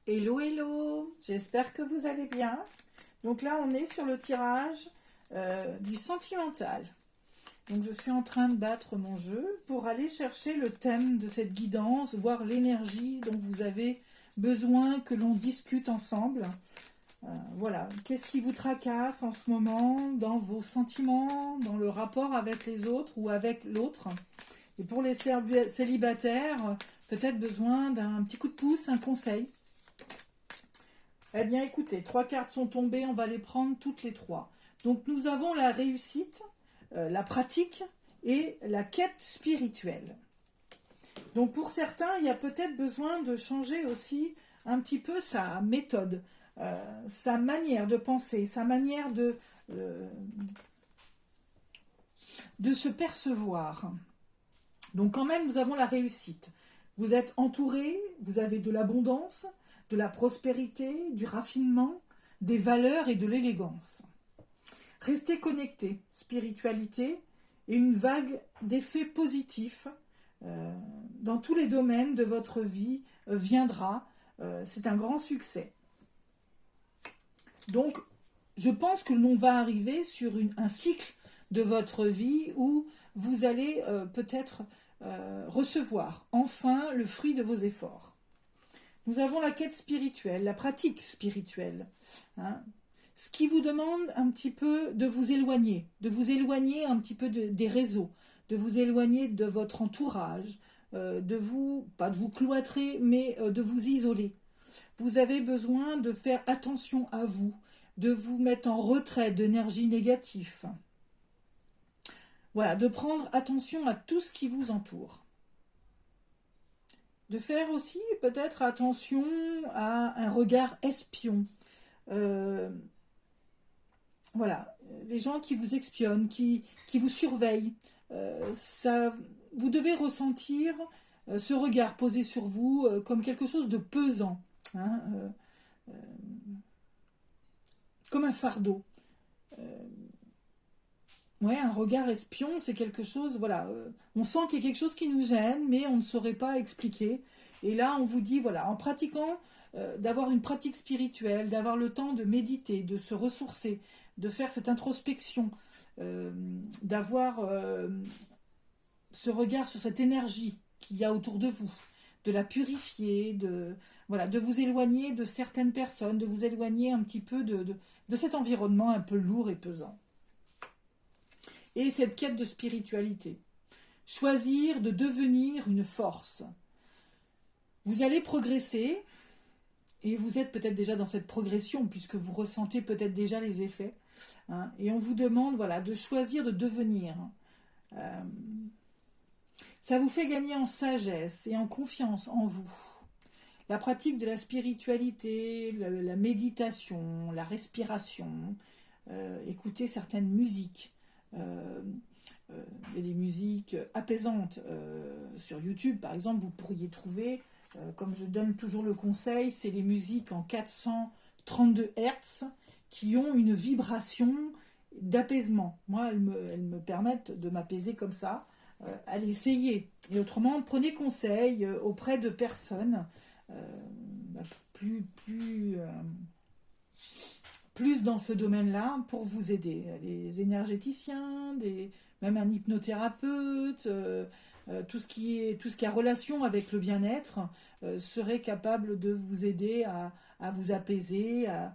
Hello, hello, j'espère que vous allez bien. Donc là, on est sur le tirage du sentimental. Donc je suis en train de battre mon jeu pour aller chercher le thème de cette guidance, voir l'énergie dont vous avez besoin que l'on discute ensemble. Voilà, qu'est-ce qui vous tracasse en ce moment dans vos sentiments, dans le rapport avec les autres ou avec l'autre. Et pour les célibataires, peut-être besoin d'un petit coup de pouce, un conseil. Eh bien, écoutez, 3 cartes sont tombées, on va les prendre toutes les 3. Donc, nous avons la réussite, la pratique et la quête spirituelle. Donc, pour certains, il y a peut-être besoin de changer aussi un petit peu sa méthode, sa manière de penser, sa manière de se percevoir. Donc, quand même, nous avons la réussite. Vous êtes entouré, vous avez de l'abondance, de la prospérité, du raffinement, des valeurs et de l'élégance. Restez connectés, spiritualité et une vague d'effets positifs dans tous les domaines de votre vie viendra. C'est un grand succès. Donc, je pense que l'on va arriver sur un cycle de votre vie où vous allez peut-être recevoir enfin le fruit de vos efforts. Nous avons la quête spirituelle, la pratique spirituelle, hein, ce qui vous demande un petit peu de vous éloigner un petit peu des réseaux, de vous éloigner de votre entourage, pas de vous cloîtrer, mais de vous isoler. Vous avez besoin de faire attention à vous, de vous mettre en retrait d'énergie négative. Voilà, de prendre attention à tout ce qui vous entoure. De faire aussi peut-être attention à un regard espion. Voilà, les gens qui vous espionnent, qui vous surveillent, vous devez ressentir ce regard posé sur vous comme quelque chose de pesant, hein, comme un fardeau. Ouais, un regard espion, c'est quelque chose, voilà, on sent qu'il y a quelque chose qui nous gêne, mais on ne saurait pas expliquer. Et là, on vous dit, voilà, en pratiquant, d'avoir une pratique spirituelle, d'avoir le temps de méditer, de se ressourcer, de faire cette introspection, d'avoir ce regard sur cette énergie qu'il y a autour de vous, de la purifier, voilà, de vous éloigner de certaines personnes, de vous éloigner un petit peu de cet environnement un peu lourd et pesant. Et cette quête de spiritualité. Choisir de devenir une force. Vous allez progresser, et vous êtes peut-être déjà dans cette progression, puisque vous ressentez peut-être déjà les effets. Hein, et on vous demande, voilà, de choisir de devenir. Ça vous fait gagner en sagesse et en confiance en vous. La pratique de la spiritualité, la méditation, la respiration, écouter certaines musiques. Il y a des musiques apaisantes. Sur YouTube, par exemple, vous pourriez trouver, comme je donne toujours le conseil, c'est les musiques en 432 Hz qui ont une vibration d'apaisement. Moi, elles me permettent de m'apaiser comme ça. Allez essayer. Et autrement, prenez conseil auprès de personnes plus dans ce domaine-là pour vous aider. Les énergéticiens, même un hypnothérapeute, tout ce qui a relation avec le bien-être serait capable de vous aider à vous apaiser, à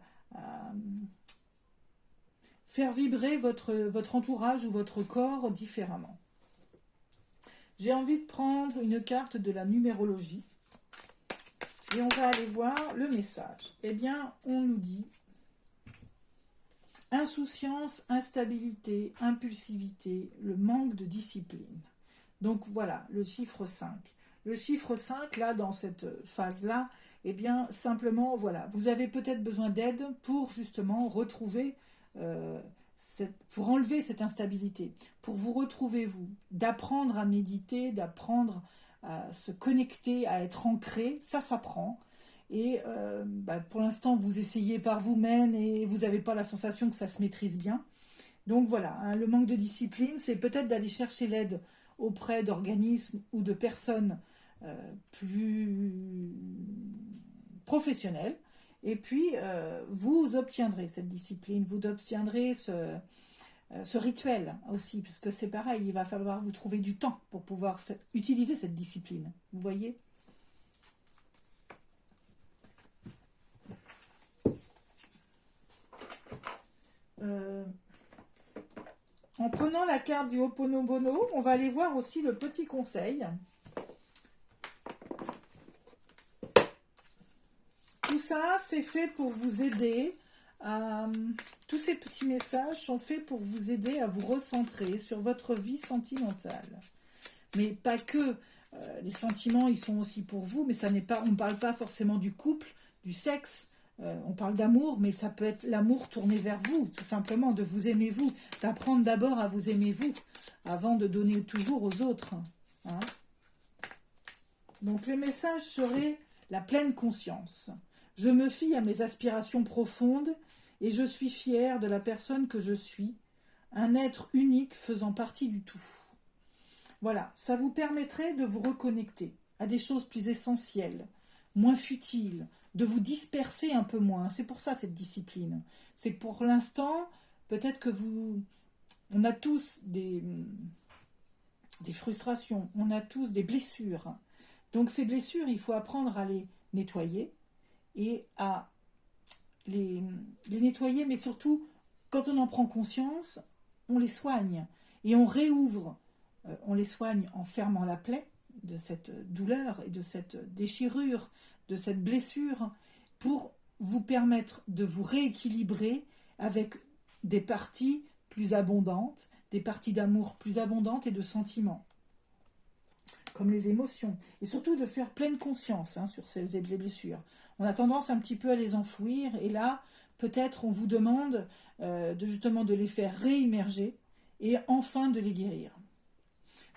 faire vibrer votre entourage ou votre corps différemment. J'ai envie de prendre une carte de la numérologie et on va aller voir le message. Eh bien, on nous dit insouciance, instabilité, impulsivité, le manque de discipline. Donc voilà, le chiffre 5. Le chiffre 5, là, dans cette phase-là, eh bien, simplement, voilà, vous avez peut-être besoin d'aide pour justement retrouver, pour enlever cette instabilité, pour vous retrouver, vous, d'apprendre à méditer, d'apprendre à se connecter, à être ancré, ça s'apprend. Et pour l'instant, vous essayez par vous-même et vous n'avez pas la sensation que ça se maîtrise bien. Donc voilà, hein, le manque de discipline, c'est peut-être d'aller chercher l'aide auprès d'organismes ou de personnes plus professionnel. Et puis, vous obtiendrez cette discipline, vous obtiendrez ce rituel aussi, parce que c'est pareil, il va falloir vous trouver du temps pour pouvoir utiliser cette discipline. Vous voyez ? En prenant la carte du Ho'oponopono, on va aller voir aussi le petit conseil. Tout ça, c'est fait pour vous aider. Tous ces petits messages sont faits pour vous aider à vous recentrer sur votre vie sentimentale. Mais pas que. Les sentiments, ils sont aussi pour vous, mais ça n'est pas, on ne parle pas forcément du couple, du sexe. On parle d'amour, mais ça peut être l'amour tourné vers vous, tout simplement, de vous aimer vous, d'apprendre d'abord à vous aimer vous, avant de donner toujours aux autres. Hein. Donc le message serait la pleine conscience. Je me fie à mes aspirations profondes et je suis fière de la personne que je suis, un être unique faisant partie du tout. Voilà, ça vous permettrait de vous reconnecter à des choses plus essentielles, moins futiles, de vous disperser un peu moins. C'est pour ça cette discipline. C'est que pour l'instant, peut-être que on a tous des frustrations, on a tous des blessures. Donc ces blessures, il faut apprendre à les nettoyer et à les nettoyer, mais surtout, quand on en prend conscience, on les soigne et on réouvre. On les soigne en fermant la plaie de cette douleur et de cette déchirure, de cette blessure, pour vous permettre de vous rééquilibrer avec des parties plus abondantes, des parties d'amour plus abondantes et de sentiments, comme les émotions, et surtout de faire pleine conscience sur ces blessures. On a tendance un petit peu à les enfouir, et là, peut-être on vous demande justement de les faire réémerger et enfin de les guérir.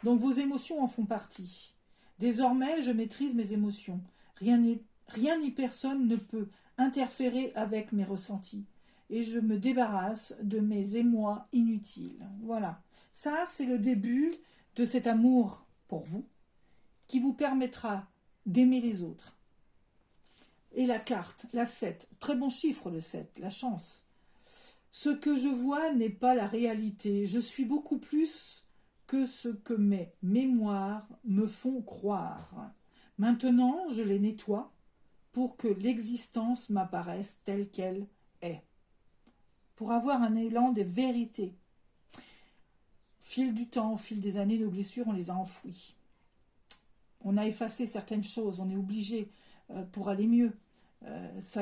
Donc vos émotions en font partie. Désormais, je maîtrise mes émotions. Rien ni personne ne peut interférer avec mes ressentis. Et je me débarrasse de mes émois inutiles. Voilà. Ça, c'est le début de cet amour pour vous, qui vous permettra d'aimer les autres. Et la carte, la 7, très bon chiffre le 7, la chance. Ce que je vois n'est pas la réalité. Je suis beaucoup plus que ce que mes mémoires me font croire. Maintenant, je les nettoie pour que l'existence m'apparaisse telle qu'elle est. Pour avoir un élan de vérité. Au fil du temps, au fil des années, nos blessures, on les a enfouies. On a effacé certaines choses, on est obligé pour aller mieux.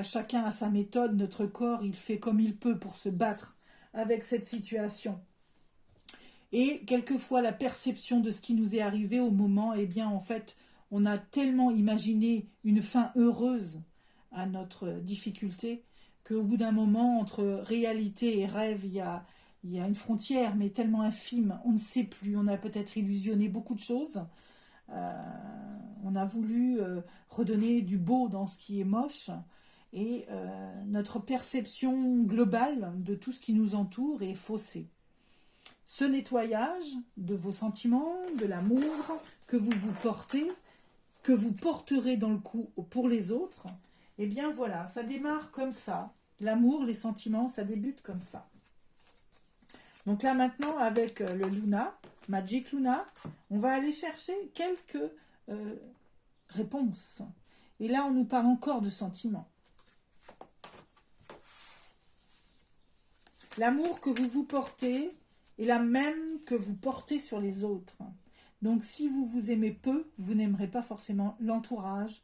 Chacun a sa méthode, notre corps, il fait comme il peut pour se battre avec cette situation. Et quelquefois, la perception de ce qui nous est arrivé au moment, eh bien, en fait, on a tellement imaginé une fin heureuse à notre difficulté qu'au bout d'un moment, entre réalité et rêve, il y a une frontière, mais tellement infime, on ne sait plus. On a peut-être illusionné beaucoup de choses. On a voulu redonner du beau dans ce qui est moche. Et notre perception globale de tout ce qui nous entoure est faussée. Ce nettoyage de vos sentiments, de l'amour que vous portez, que vous porterez dans le coup pour les autres, eh bien voilà, ça démarre comme ça. L'amour, les sentiments, ça débute comme ça. Donc là maintenant, avec le Luna, Magic Luna, on va aller chercher quelques réponses. Et là, on nous parle encore de sentiments. L'amour que vous portez est la même que vous portez sur les autres. Donc si vous vous aimez peu, vous n'aimerez pas forcément l'entourage,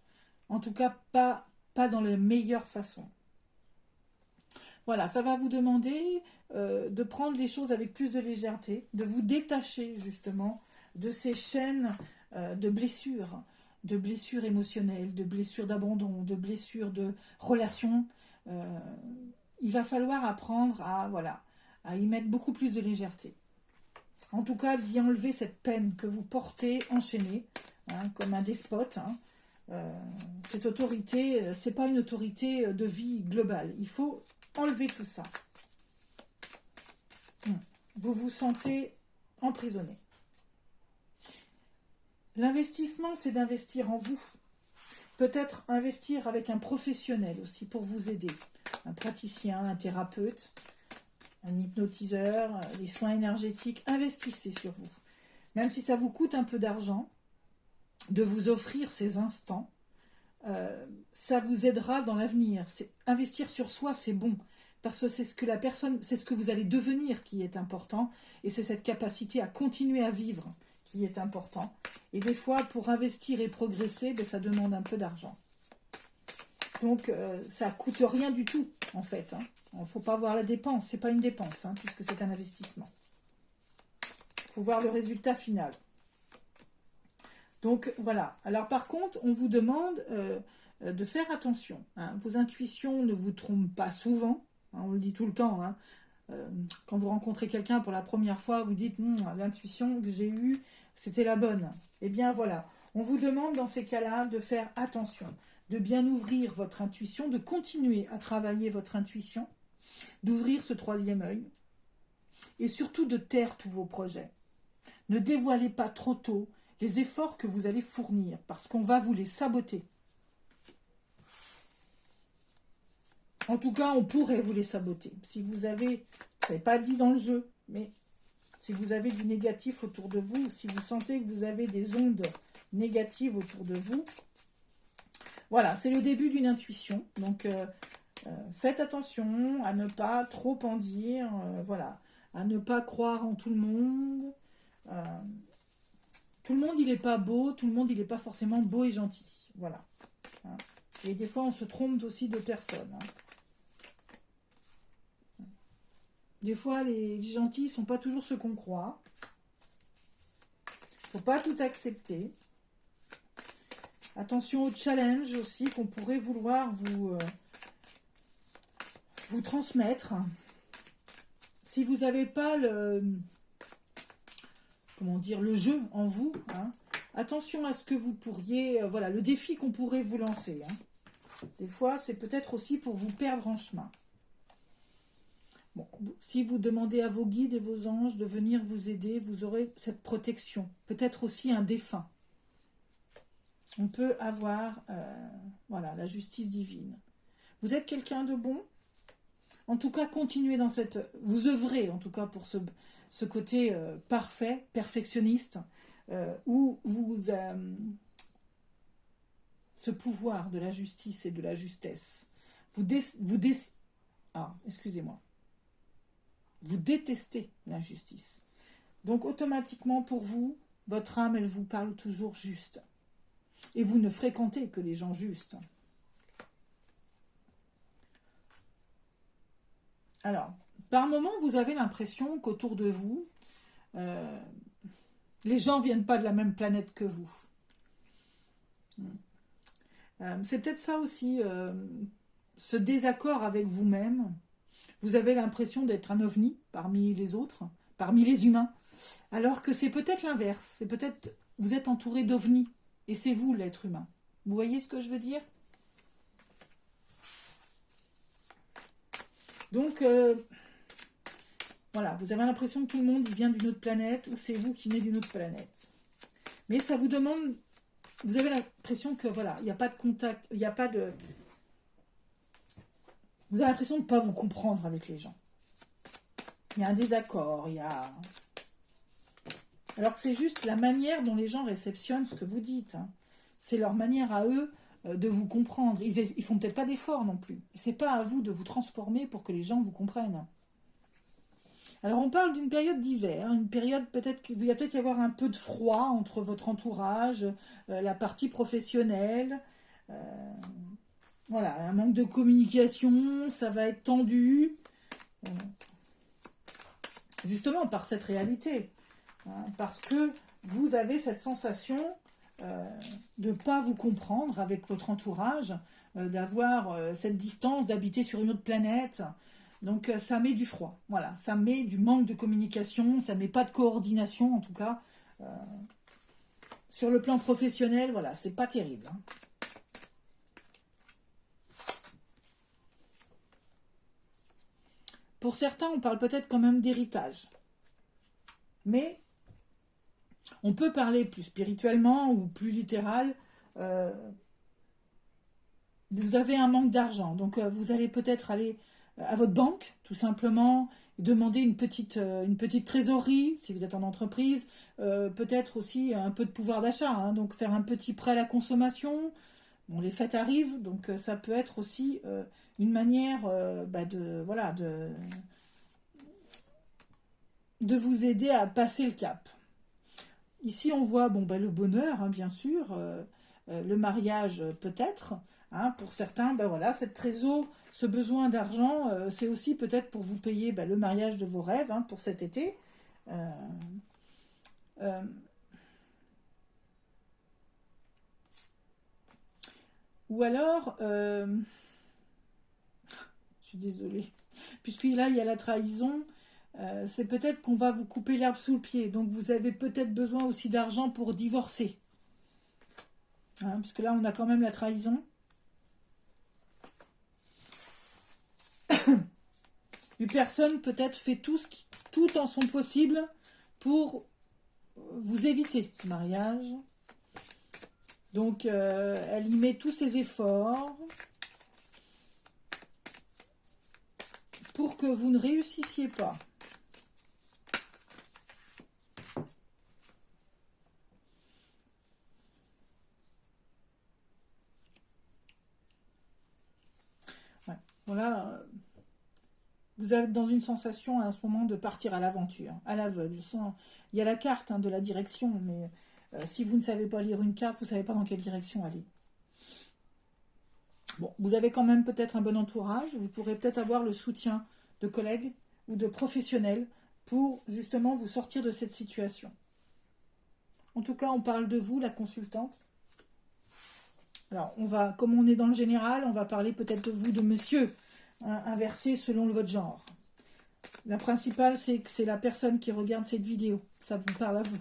en tout cas pas dans la meilleure façon. Voilà, ça va vous demander de prendre les choses avec plus de légèreté, de vous détacher justement de ces chaînes de blessures émotionnelles, de blessures d'abandon, de blessures de relations. Il va falloir apprendre à y mettre beaucoup plus de légèreté. En tout cas, d'y enlever cette peine que vous portez enchaînée, comme un despote. Cette autorité, c'est pas une autorité de vie globale. Il faut enlever tout ça. Vous vous sentez emprisonné. L'investissement, c'est d'investir en vous. peut-être investir avec un professionnel aussi pour vous aider. Un praticien, un thérapeute, un hypnotiseur, des soins énergétiques. Investissez sur vous. Même si ça vous coûte un peu d'argent, de vous offrir ces instants, ça vous aidera dans l'avenir. Investir sur soi, c'est bon. Parce que c'est ce que la personne, c'est ce que vous allez devenir qui est important. Et c'est cette capacité à continuer à vivre qui est important. Et des fois, pour investir et progresser, ben, ça demande un peu d'argent. Donc, ça ne coûte rien du tout, en fait. Hein. Il ne faut pas voir la dépense. Ce n'est pas une dépense, hein, puisque c'est un investissement. Il faut voir le résultat final. Donc, voilà. Alors, par contre, on vous demande de faire attention. Hein. Vos intuitions ne vous trompent pas souvent. Hein, on le dit tout le temps. Hein. Quand vous rencontrez quelqu'un pour la première fois, vous dites « l'intuition que j'ai eue, c'était la bonne ». Eh bien, voilà. On vous demande dans ces cas-là de faire attention, de bien ouvrir votre intuition, de continuer à travailler votre intuition, d'ouvrir ce troisième œil et surtout de taire tous vos projets. Ne dévoilez pas trop tôt les efforts que vous allez fournir parce qu'on va vous les saboter. En tout cas, on pourrait vous les saboter. Si vous avez, ce n'est pas dit dans le jeu, mais si vous avez du négatif autour de vous, si vous sentez que vous avez des ondes négatives autour de vous, voilà, c'est le début d'une intuition. Donc, faites attention à ne pas trop en dire, voilà, à ne pas croire en tout le monde. Tout le monde, il n'est pas beau, tout le monde, il n'est pas forcément beau et gentil. Voilà. Hein. Et des fois, on se trompe aussi de personnes. Hein. Des fois, les gentils ne sont pas toujours ce qu'on croit. Il ne faut pas tout accepter. Attention aux challenges aussi qu'on pourrait vouloir vous transmettre. Si vous n'avez pas le jeu en vous, hein, attention à ce que vous pourriez, voilà, le défi qu'on pourrait vous lancer. Hein. Des fois, c'est peut-être aussi pour vous perdre en chemin. Bon, si vous demandez à vos guides et vos anges de venir vous aider, vous aurez cette protection. Peut-être aussi un défunt. On peut avoir voilà, la justice divine. Vous êtes quelqu'un de bon. En tout cas, continuez dans cette... Vous œuvrez, en tout cas, pour ce côté parfait, perfectionniste, où ce pouvoir de la justice et de la justesse, excusez-moi. Vous détestez l'injustice. Donc, automatiquement, pour vous, votre âme, elle vous parle toujours juste. Et vous ne fréquentez que les gens justes. Alors, par moments, vous avez l'impression qu'autour de vous, les gens ne viennent pas de la même planète que vous. C'est peut-être ça aussi, ce désaccord avec vous-même. Vous avez l'impression d'être un ovni parmi les autres, parmi les humains. Alors que c'est peut-être l'inverse. C'est peut-être, vous êtes entouré d'ovnis. Et c'est vous, l'être humain. Vous voyez ce que je veux dire? Donc, voilà, vous avez l'impression que tout le monde vient d'une autre planète ou c'est vous qui venez d'une autre planète. Mais ça vous demande, vous avez l'impression que, voilà, il n'y a pas de contact, il n'y a pas de... Vous avez l'impression de ne pas vous comprendre avec les gens. Il y a un désaccord, il y a... Alors que c'est juste la manière dont les gens réceptionnent ce que vous dites. Hein. C'est leur manière à eux de vous comprendre. Ils font peut-être pas d'efforts non plus. C'est pas à vous de vous transformer pour que les gens vous comprennent. Alors on parle d'une période d'hiver, une période peut-être qu'il va peut-être y avoir un peu de froid entre votre entourage, la partie professionnelle. Voilà, un manque de communication, ça va être tendu. Justement par cette réalité. Hein, parce que vous avez cette sensation de ne pas vous comprendre avec votre entourage, d'avoir cette distance, d'habiter sur une autre planète. Donc ça met du froid, voilà, ça met du manque de communication, ça met pas de coordination en tout cas. Sur le plan professionnel, voilà, c'est pas terrible. Hein. Pour certains, on parle peut-être quand même d'héritage. Mais on peut parler plus spirituellement ou plus littéral vous avez un manque d'argent. Donc, vous allez peut-être aller à votre banque, tout simplement, demander une petite trésorerie, si vous êtes en entreprise, peut-être aussi un peu de pouvoir d'achat, hein, donc faire un petit prêt à la consommation. Bon, les fêtes arrivent, donc ça peut être aussi une manière voilà, de vous aider à passer le cap. Ici, on voit bon, le bonheur, hein, bien sûr, le mariage peut-être. Hein, pour certains, voilà, cette trésor, ce besoin d'argent, c'est aussi peut-être pour vous payer le mariage de vos rêves, hein, pour cet été. Euh, euh, ou alors, je suis désolée, puisque là, il y a la trahison, c'est peut-être qu'on va vous couper l'herbe sous le pied. Donc, vous avez peut-être besoin aussi d'argent pour divorcer. Hein, puisque là, on a quand même la trahison. Une personne peut-être fait tout en son possible pour vous éviter ce mariage. Donc, elle y met tous ses efforts pour que vous ne réussissiez pas. Ouais. Voilà, vous êtes dans une sensation à ce moment de partir à l'aventure, à l'aveugle. Il y a la carte, hein, de la direction, mais si vous ne savez pas lire une carte, vous ne savez pas dans quelle direction aller. Bon, vous avez quand même peut-être un bon entourage, vous pourrez peut-être avoir le soutien de collègues ou de professionnels pour justement vous sortir de cette situation. En tout cas, on parle de vous, la consultante. Alors, comme on est dans le général, on va parler peut-être de vous, de monsieur, hein, inversé selon votre genre. La principale, c'est que c'est la personne qui regarde cette vidéo. Ça vous parle à vous.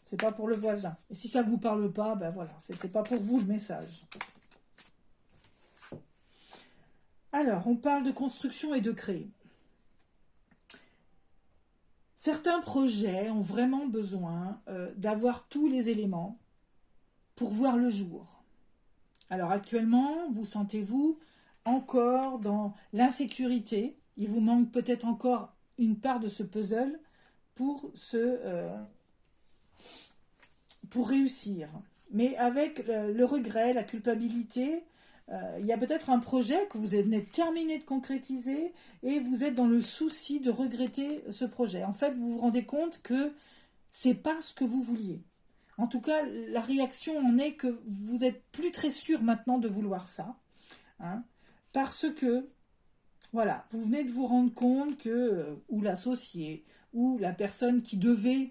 C'est pas pour le voisin. Et si ça ne vous parle pas, voilà, c'était pas pour vous le message. Alors, on parle de construction et de créer. Certains projets ont vraiment besoin d'avoir tous les éléments pour voir le jour. Alors actuellement, vous sentez-vous encore dans l'insécurité. Il vous manque peut-être encore une part de ce puzzle pour réussir. Mais avec le regret, la culpabilité, il y a peut-être un projet que vous venez de terminer de concrétiser et vous êtes dans le souci de regretter ce projet. En fait, vous vous rendez compte que c'est pas ce que vous vouliez. En tout cas, la réaction en est que vous n'êtes plus très sûr maintenant de vouloir ça. Hein, parce que, voilà, vous venez de vous rendre compte que, ou l'associé, ou la personne qui devait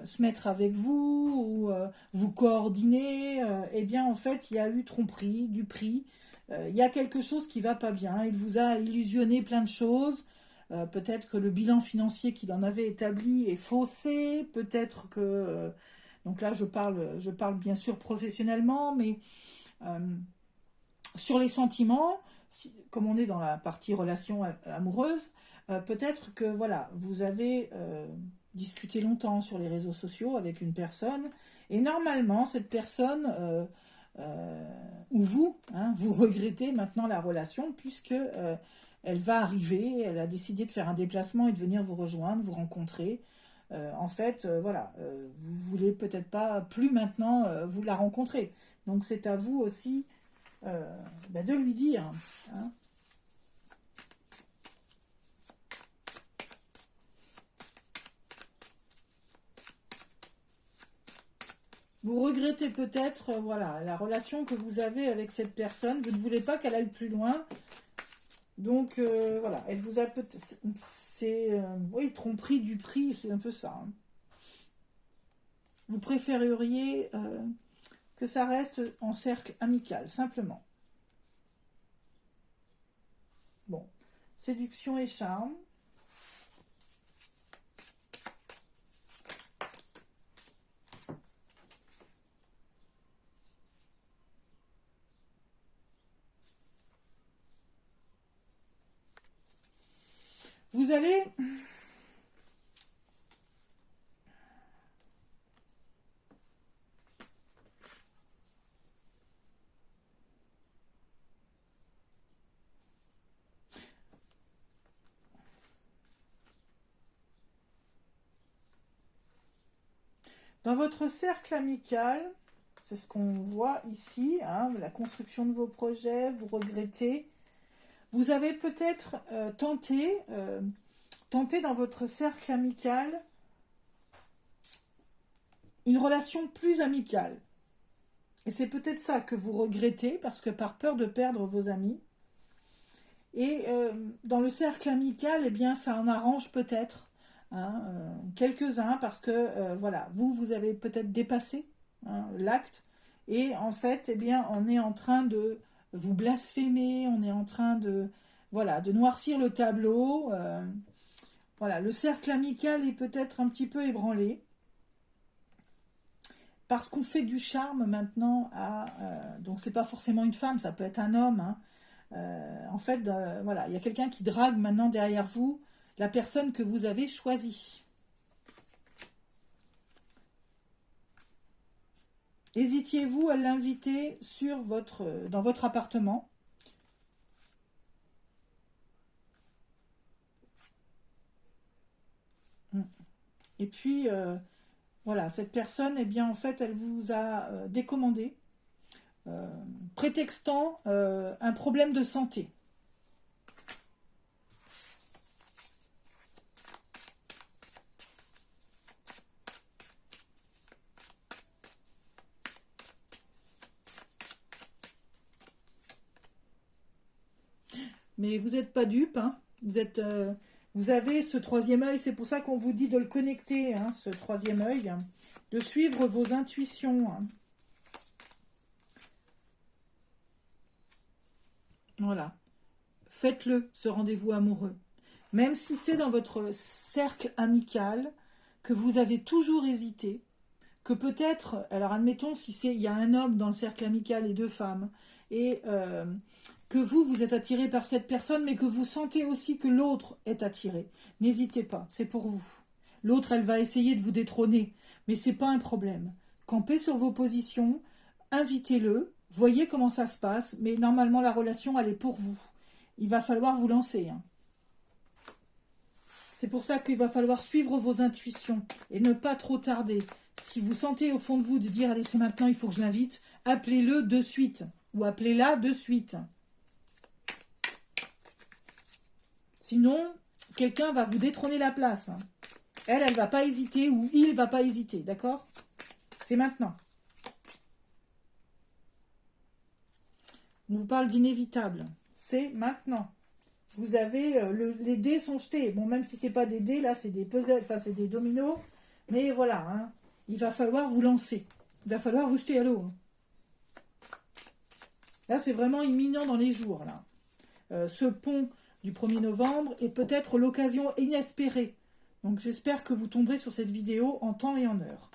se mettre avec vous, ou vous coordonner, eh bien, en fait, il y a eu tromperie, du prix. Il y a quelque chose qui ne va pas bien. Il vous a illusionné plein de choses. Peut-être que le bilan financier qu'il en avait établi est faussé. Peut-être que... donc là, je parle bien sûr professionnellement, mais sur les sentiments, comme on est dans la partie relation amoureuse, peut-être que voilà, vous avez discuté longtemps sur les réseaux sociaux avec une personne, et normalement, cette personne, ou vous, hein, vous regrettez maintenant la relation, puisque elle va arriver, elle a décidé de faire un déplacement et de venir vous rejoindre, vous rencontrer. En fait, voilà, vous voulez peut-être pas plus maintenant vous la rencontrer. Donc c'est à vous aussi de lui dire. Hein. Vous regrettez peut-être voilà, la relation que vous avez avec cette personne. Vous ne voulez pas qu'elle aille plus loin. Donc voilà, elle vous a peut-être... C'est... oui, tromperie du prix, c'est un peu ça. Hein. Vous préféreriez que ça reste en cercle amical, simplement. Bon, séduction et charme. Vous allez... Dans votre cercle amical, c'est ce qu'on voit ici, hein, la construction de vos projets, vous regrettez. Vous avez peut-être tenté dans votre cercle amical une relation plus amicale. Et c'est peut-être ça que vous regrettez, parce que par peur de perdre vos amis. Et dans le cercle amical, eh bien, ça en arrange peut-être hein, quelques-uns, parce que voilà, vous avez peut-être dépassé hein, l'acte. Et en fait, eh bien, on est en train de vous blasphémer, on est en train de, voilà, de noircir le tableau. Voilà, le cercle amical est peut-être un petit peu ébranlé. Parce qu'on fait du charme maintenant à... donc c'est pas forcément une femme, ça peut être un homme. Hein. En fait, voilà, il y a quelqu'un qui drague maintenant derrière vous la personne que vous avez choisie. Hésitiez-vous à l'inviter dans votre appartement? Et puis, voilà, cette personne, eh bien, en fait, elle vous a décommandé, prétextant un problème de santé. Mais vous n'êtes pas dupe, hein. Vous avez ce troisième œil, c'est pour ça qu'on vous dit de le connecter, hein, ce troisième œil, de suivre vos intuitions. Hein. Voilà. Faites-le, ce rendez-vous amoureux. Même si c'est dans votre cercle amical, que vous avez toujours hésité, que peut-être, alors admettons, il y a un homme dans le cercle amical et deux femmes, et que vous êtes attiré par cette personne, mais que vous sentez aussi que l'autre est attiré. N'hésitez pas, c'est pour vous. L'autre, elle va essayer de vous détrôner, mais c'est pas un problème. Campez sur vos positions, invitez-le, voyez comment ça se passe, mais normalement la relation, elle est pour vous. Il va falloir vous lancer. Hein. C'est pour ça qu'il va falloir suivre vos intuitions et ne pas trop tarder. Si vous sentez au fond de vous de dire « Allez, c'est maintenant, il faut que je l'invite », appelez-le de suite ou appelez-la de suite. Sinon, quelqu'un va vous détrôner la place. Hein. Elle ne va pas hésiter ou il ne va pas hésiter, d'accord? C'est maintenant. On vous parle d'inévitable. C'est maintenant. Vous avez, les dés sont jetés. Bon, même si ce n'est pas des dés, là, c'est des puzzles, enfin, c'est des dominos. Mais voilà, hein, il va falloir vous lancer. Il va falloir vous jeter à l'eau. Hein. Là, c'est vraiment imminent dans les jours, là. Ce pont du 1er novembre est peut-être l'occasion inespérée. Donc, j'espère que vous tomberez sur cette vidéo en temps et en heure.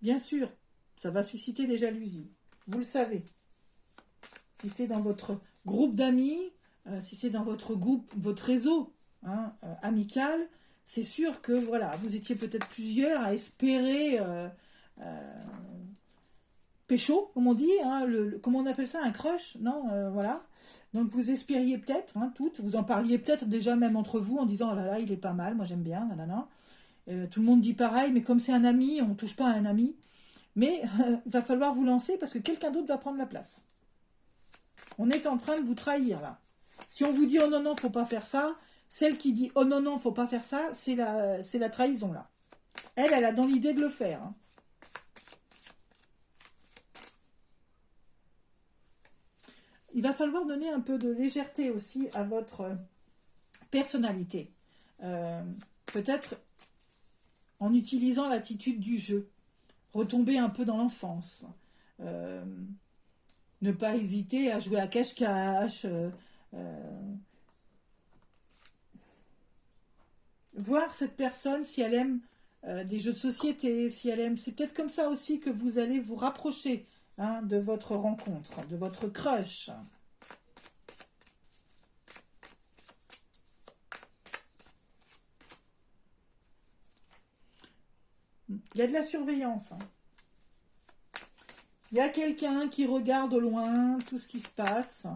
Bien sûr, ça va susciter des jalousies. Vous le savez. Si c'est dans votre groupe d'amis, si c'est dans votre groupe, votre réseau hein, amical, c'est sûr que voilà, vous étiez peut-être plusieurs à espérer pécho, comme on dit, hein, comment on appelle ça, un crush, non, voilà. Donc vous espériez peut-être, hein, toutes, vous en parliez peut-être déjà même entre vous en disant, oh là là, il est pas mal, moi j'aime bien, nanana. Tout le monde dit pareil, mais comme c'est un ami, on ne touche pas à un ami. Mais il va falloir vous lancer parce que quelqu'un d'autre va prendre la place. On est en train de vous trahir, là. Si on vous dit, oh non, non, faut pas faire ça, celle qui dit, oh non, non, faut pas faire ça, c'est la trahison, là. Elle a dans l'idée de le faire. Hein. Il va falloir donner un peu de légèreté aussi à votre personnalité. Peut-être en utilisant l'attitude du jeu. Retomber un peu dans l'enfance. Ne pas hésiter à jouer à cache-cache. Voir cette personne si elle aime des jeux de société, si elle aime... C'est peut-être comme ça aussi que vous allez vous rapprocher hein, de votre rencontre, de votre crush. Il y a de la surveillance. Hein. Il y a quelqu'un qui regarde au loin tout ce qui se passe.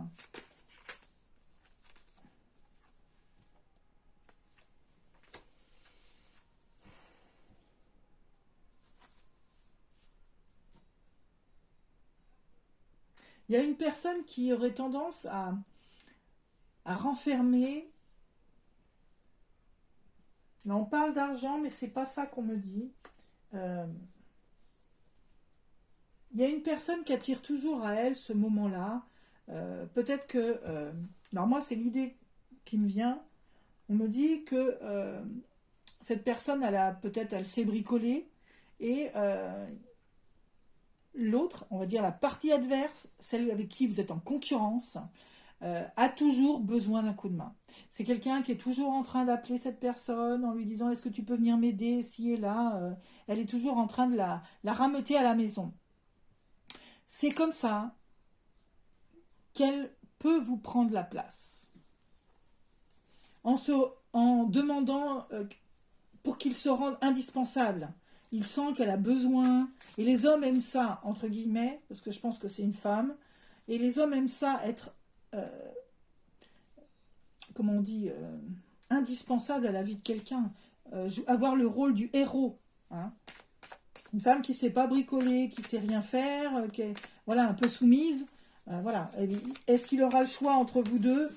Il y a une personne qui aurait tendance à renfermer. Là, on parle d'argent, mais c'est pas ça qu'on me dit. Euh, il y a une personne qui attire toujours à elle ce moment-là. Peut-être que... alors moi, c'est l'idée qui me vient. On me dit que cette personne, peut-être, elle s'est bricolée. Et l'autre, on va dire la partie adverse, celle avec qui vous êtes en concurrence, a toujours besoin d'un coup de main. C'est quelqu'un qui est toujours en train d'appeler cette personne en lui disant est-ce que tu peux venir m'aider ci et là. Elle est toujours en train de la rameuter à la maison. C'est comme ça qu'elle peut vous prendre la place. En demandant pour qu'il se rende indispensable. Il sent qu'elle a besoin, et les hommes aiment ça, entre guillemets, parce que je pense que c'est une femme, et les hommes aiment ça être, comment on dit, indispensable à la vie de quelqu'un, avoir le rôle du héros. Hein. Une femme qui ne sait pas bricoler, qui ne sait rien faire, qui est voilà, un peu soumise, voilà. Est-ce qu'il aura le choix entre vous deux ?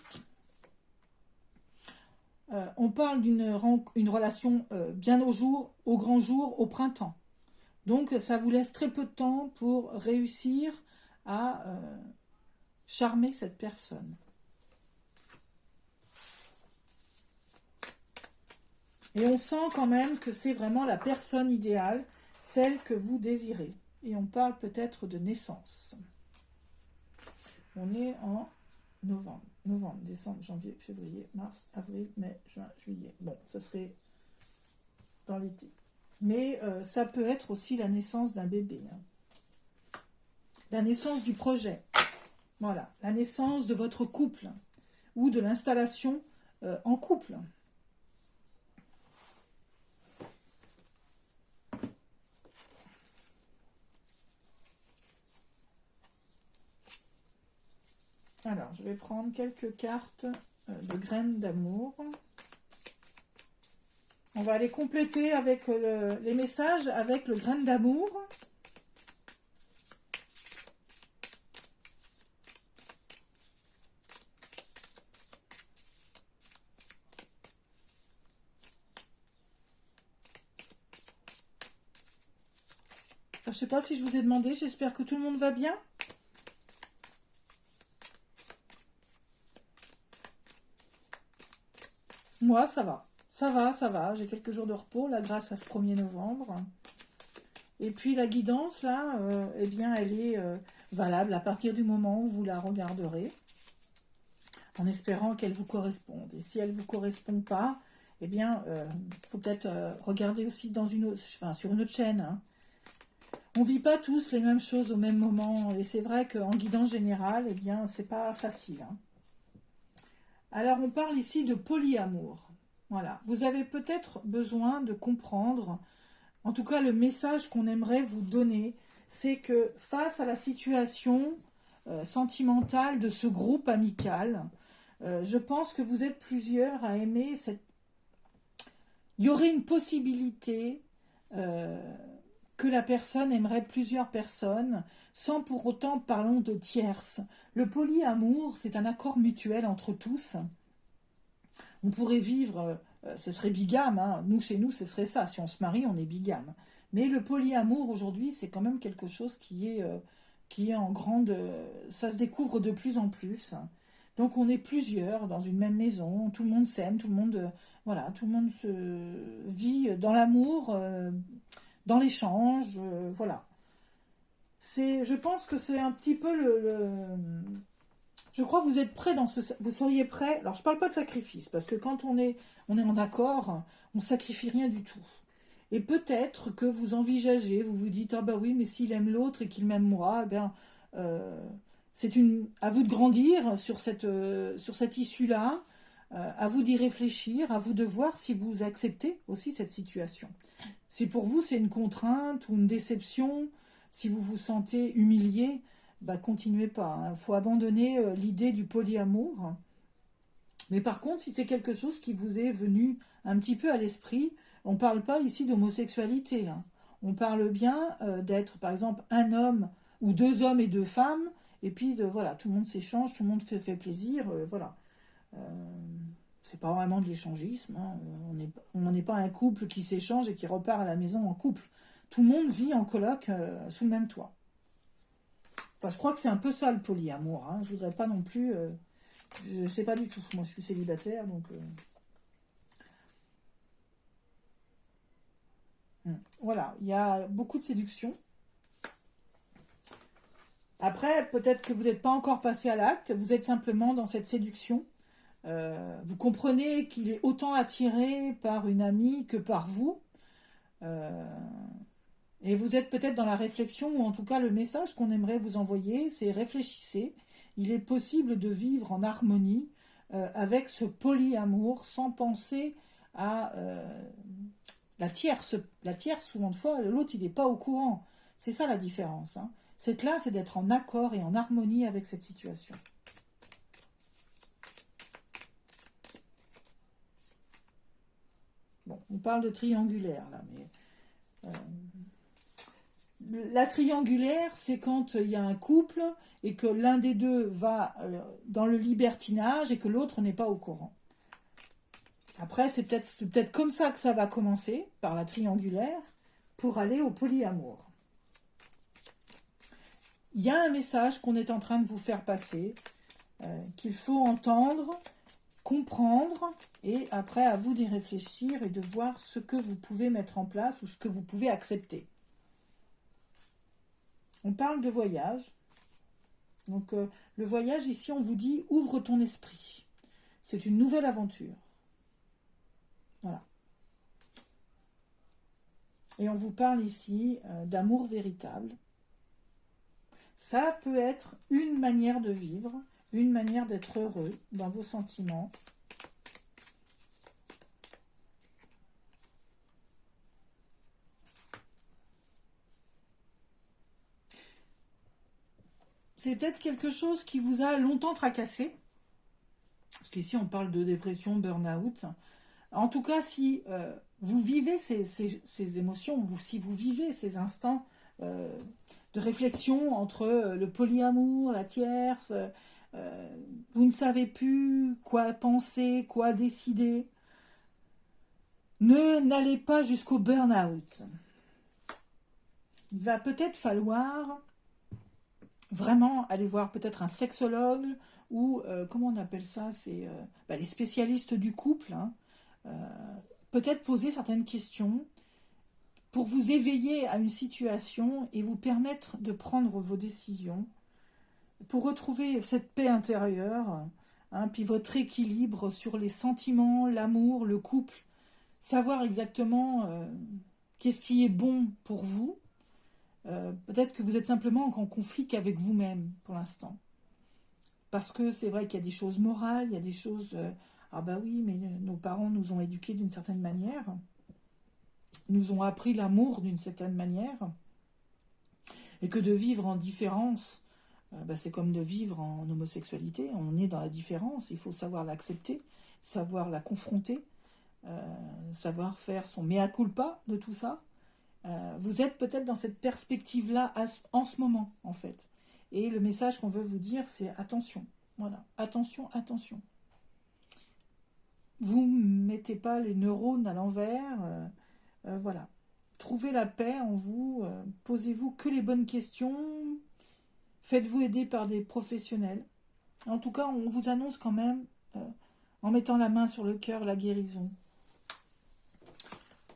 On parle d'une relation bien au grand jour, au printemps. Donc, ça vous laisse très peu de temps pour réussir à charmer cette personne. Et on sent quand même que c'est vraiment la personne idéale, celle que vous désirez. Et on parle peut-être de naissance. On est en novembre, décembre, janvier, février, mars, avril, mai, juin, juillet. Bon, ça serait dans l'été. Mais ça peut être aussi la naissance d'un bébé. Hein. La naissance du projet. Voilà, la naissance de votre couple ou de l'installation en couple. Alors, je vais prendre quelques cartes de graines d'amour. On va aller compléter avec les messages avec le graine d'amour. Je ne sais pas si je vous ai demandé, j'espère que tout le monde va bien. Moi, ça va. Ça va, ça va. J'ai quelques jours de repos, là, grâce à ce 1er novembre. Et puis, la guidance, là, eh bien, elle est valable à partir du moment où vous la regarderez, en espérant qu'elle vous corresponde. Et si elle ne vous correspond pas, eh bien, il faut peut-être regarder aussi dans sur une autre chaîne. Hein. On ne vit pas tous les mêmes choses au même moment. Et c'est vrai qu'en guidance générale, eh bien, c'est pas facile. Hein. Alors, on parle ici de polyamour. Voilà. Vous avez peut-être besoin de comprendre, en tout cas, le message qu'on aimerait vous donner, c'est que face à la situation sentimentale de ce groupe amical, je pense que vous êtes plusieurs à aimer cette... Il y aurait une possibilité que la personne aimerait plusieurs personnes, sans pour autant parlons de tierces. Le polyamour, c'est un accord mutuel entre tous. On pourrait vivre, ce serait bigame, hein. Nous, chez nous, ce serait ça. Si on se marie, on est bigame. Mais le polyamour, aujourd'hui, c'est quand même quelque chose qui est en grande... ça se découvre de plus en plus. Donc, on est plusieurs dans une même maison. Tout le monde s'aime, tout le monde... voilà, tout le monde se vit dans l'amour, dans l'échange, voilà. Je pense que c'est un petit peu je crois que vous êtes prêts vous seriez prêts. Alors, je ne parle pas de sacrifice, parce que quand on est en accord, on ne sacrifie rien du tout. Et peut-être que vous envisagez, vous vous dites, ah bah oui, mais s'il aime l'autre et qu'il m'aime moi, eh bien, c'est à vous de grandir sur cette issue-là, à vous d'y réfléchir, à vous de voir si vous acceptez aussi cette situation. Si pour vous c'est une contrainte ou une déception, si vous vous sentez humilié, bah continuez pas. Il faut abandonner l'idée du polyamour. Mais par contre, si c'est quelque chose qui vous est venu un petit peu à l'esprit, on ne parle pas ici d'homosexualité. Hein. On parle bien d'être, par exemple, un homme ou deux hommes et deux femmes, et puis voilà, tout le monde s'échange, tout le monde fait plaisir, voilà. C'est pas vraiment de l'échangisme, hein. On n'est pas un couple qui s'échange et qui repart à la maison en couple. Tout le monde vit en coloc sous le même toit. Enfin, je crois que c'est un peu ça le polyamour, hein. Je voudrais pas non plus... je sais pas du tout. Moi, je suis célibataire, donc... Voilà, il y a beaucoup de séduction. Après, peut-être que vous n'êtes pas encore passé à l'acte, vous êtes simplement dans cette séduction. Vous comprenez qu'il est autant attiré par une amie que par vous. Et vous êtes peut-être dans la réflexion, ou en tout cas le message qu'on aimerait vous envoyer, c'est réfléchissez. Il est possible de vivre en harmonie avec ce polyamour sans penser à la tierce souvent de fois, l'autre il n'est pas au courant. C'est ça la différence, hein. C'est là, c'est d'être en accord et en harmonie avec cette situation. Bon, on parle de triangulaire là, mais la triangulaire, c'est quand il y a un couple et que l'un des deux va dans le libertinage et que l'autre n'est pas au courant. Après, c'est peut-être comme ça que ça va commencer, par la triangulaire, pour aller au polyamour. Il y a un message qu'on est en train de vous faire passer, qu'il faut entendre, comprendre, et après à vous d'y réfléchir et de voir ce que vous pouvez mettre en place ou ce que vous pouvez accepter. On parle de voyage. Donc le voyage, ici, on vous dit « ouvre ton esprit ». C'est une nouvelle aventure. Voilà. Et on vous parle ici d'amour véritable. Ça peut être une manière de vivre, une manière d'être heureux dans vos sentiments. C'est peut-être quelque chose qui vous a longtemps tracassé. Parce qu'ici, on parle de dépression, burn-out. En tout cas, si vous vivez ces émotions, si vous vivez ces instants de réflexion entre le polyamour, la tierce, vous ne savez plus quoi penser, quoi décider, n'allez pas jusqu'au burn-out. Il va peut-être falloir vraiment aller voir peut-être un sexologue ou, comment on appelle ça, c'est les spécialistes du couple, hein. Peut-être poser certaines questions pour vous éveiller à une situation et vous permettre de prendre vos décisions, pour retrouver cette paix intérieure, hein, puis votre équilibre sur les sentiments, l'amour, le couple, savoir exactement qu'est-ce qui est bon pour vous. Peut-être que vous êtes simplement en conflit qu'avec vous-même pour l'instant. Parce que c'est vrai qu'il y a des choses morales, il y a des choses... ah bah oui, mais nos parents nous ont éduqués d'une certaine manière, nous ont appris l'amour d'une certaine manière, et que de vivre en différence, c'est comme de vivre en homosexualité, on est dans la différence, il faut savoir l'accepter, savoir la confronter, savoir faire son mea culpa de tout ça. Vous êtes peut-être dans cette perspective-là en ce moment, en fait. Et le message qu'on veut vous dire, c'est attention. Voilà, attention, attention. Vous ne mettez pas les neurones à l'envers. Voilà. Trouvez la paix en vous. Posez-vous que les bonnes questions. Faites-vous aider par des professionnels. En tout cas, on vous annonce quand même, en mettant la main sur le cœur, la guérison.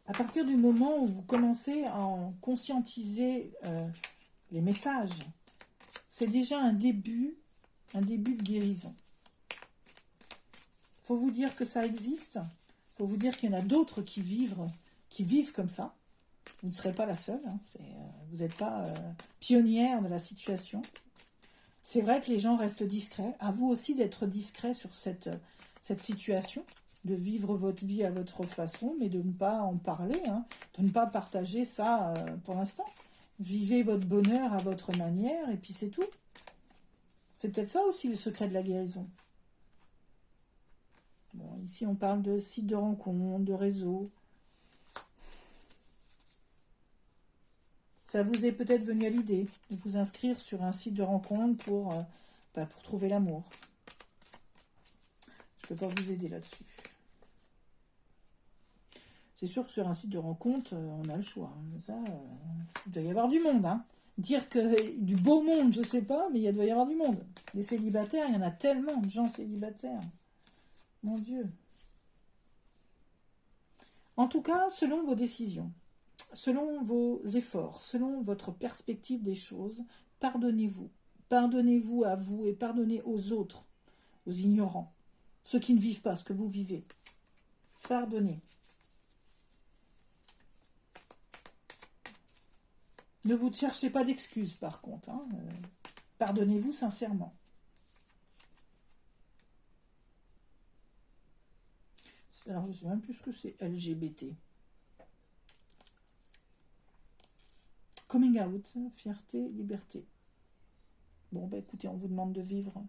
À partir du moment où vous commencez à en conscientiser les messages, c'est déjà un début de guérison. Il faut vous dire que ça existe, il faut vous dire qu'il y en a d'autres qui vivent comme ça. Vous ne serez pas la seule, hein, vous n'êtes pas pionnière de la situation. C'est vrai que les gens restent discrets, à vous aussi d'être discret sur cette situation, de vivre votre vie à votre façon, mais de ne pas en parler, hein, de ne pas partager ça pour l'instant. Vivez votre bonheur à votre manière, et puis c'est tout. C'est peut-être ça aussi le secret de la guérison. Bon, ici, on parle de sites de rencontres, de réseaux. ça vous est peut-être venu à l'idée de vous inscrire sur un site de rencontre pour trouver l'amour. Je ne peux pas vous aider là-dessus. C'est sûr que sur un site de rencontre, on a le choix. Ça, il doit y avoir du monde. Hein. Dire que du beau monde, je ne sais pas, mais il doit y avoir du monde. Les célibataires, il y en a tellement de gens célibataires. Mon Dieu. En tout cas, selon vos décisions, selon vos efforts, selon votre perspective des choses, pardonnez-vous. Pardonnez-vous à vous et pardonnez aux autres, aux ignorants, ceux qui ne vivent pas ce que vous vivez. Pardonnez. Ne vous cherchez pas d'excuses, par contre. Hein. Pardonnez-vous sincèrement. Alors, je ne sais même plus ce que c'est, LGBT. Coming out, fierté, liberté. Bon, ben écoutez, on vous demande de vivre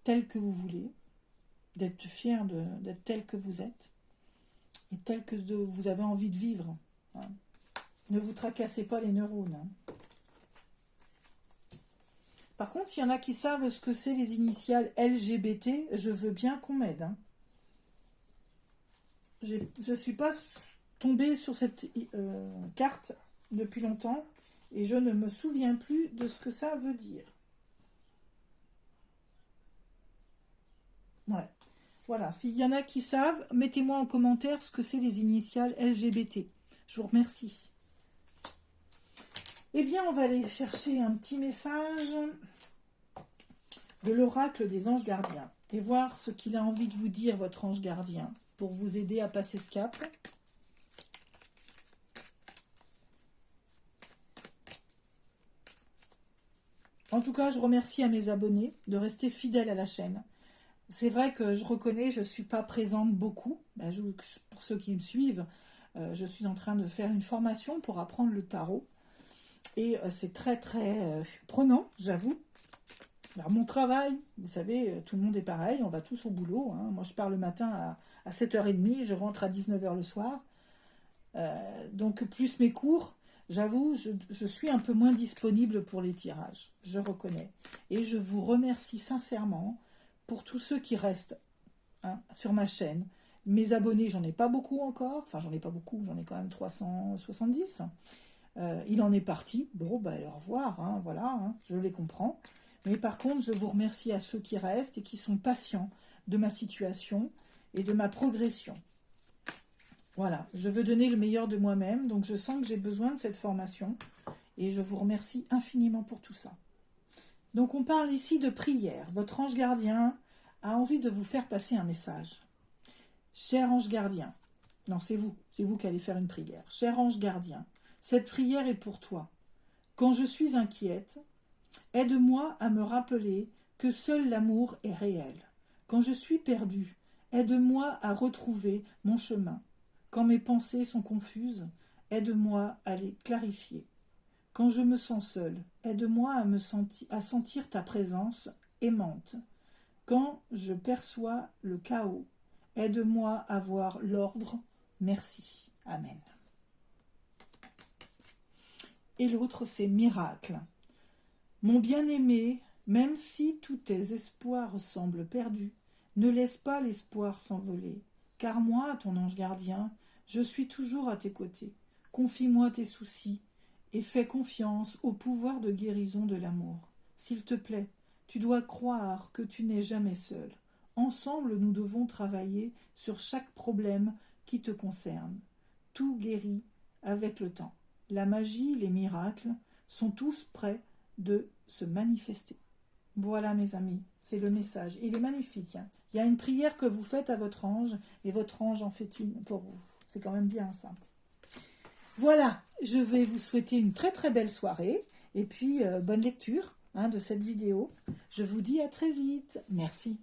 tel que vous voulez, d'être fier d'être tel que vous êtes, et tel que vous avez envie de vivre. Hein. Ne vous tracassez pas les neurones. Hein. Par contre, il y en a qui savent ce que c'est les initiales LGBT, je veux bien qu'on m'aide. Hein. Je ne suis pas tombée sur cette carte depuis longtemps, et je ne me souviens plus de ce que ça veut dire. Ouais. Voilà, s'il y en a qui savent, mettez-moi en commentaire ce que c'est les initiales LGBT. Je vous remercie. Eh bien, on va aller chercher un petit message de l'oracle des anges gardiens et voir ce qu'il a envie de vous dire, votre ange gardien, pour vous aider à passer ce cap. En tout cas, je remercie à mes abonnés de rester fidèles à la chaîne. C'est vrai que je reconnais, je ne suis pas présente beaucoup. Pour ceux qui me suivent, je suis en train de faire une formation pour apprendre le tarot. Et c'est très très prenant, j'avoue. Alors mon travail, vous savez, tout le monde est pareil, on va tous au boulot. Hein. Moi je pars le matin à 7h30, je rentre à 19h le soir. Donc plus mes cours, j'avoue, je suis un peu moins disponible pour les tirages, je reconnais. Et je vous remercie sincèrement pour tous ceux qui restent sur ma chaîne. Mes abonnés, j'en ai pas beaucoup encore, enfin j'en ai pas beaucoup, j'en ai quand même 370. Il en est parti, bon ben au revoir, hein, voilà, hein, je les comprends. Mais par contre, je vous remercie à ceux qui restent et qui sont patients de ma situation et de ma progression. Voilà, je veux donner le meilleur de moi-même, donc je sens que j'ai besoin de cette formation et je vous remercie infiniment pour tout ça. Donc on parle ici de prière. Votre ange gardien a envie de vous faire passer un message. Cher ange gardien, non c'est vous qui allez faire une prière. Cher ange gardien, cette prière est pour toi. Quand je suis inquiète, aide-moi à me rappeler que seul l'amour est réel. Quand je suis perdue, aide-moi à retrouver mon chemin. Quand mes pensées sont confuses, aide-moi à les clarifier. Quand je me sens seule, aide-moi à sentir ta présence aimante. Quand je perçois le chaos, aide-moi à voir l'ordre. Merci. Amen. Et l'autre, c'est miracle. Mon bien-aimé, même si tous tes espoirs semblent perdus, ne laisse pas l'espoir s'envoler, car moi, ton ange gardien, je suis toujours à tes côtés. Confie-moi tes soucis et fais confiance au pouvoir de guérison de l'amour. S'il te plaît, tu dois croire que tu n'es jamais seul. Ensemble, nous devons travailler sur chaque problème qui te concerne. Tout guérit avec le temps. La magie, les miracles sont tous prêts de se manifester. Voilà mes amis, c'est le message. Il est magnifique. Hein. Il y a une prière que vous faites à votre ange et votre ange en fait une pour vous. C'est quand même bien ça. Voilà, je vais vous souhaiter une très très belle soirée et puis bonne lecture de cette vidéo. Je vous dis à très vite. Merci.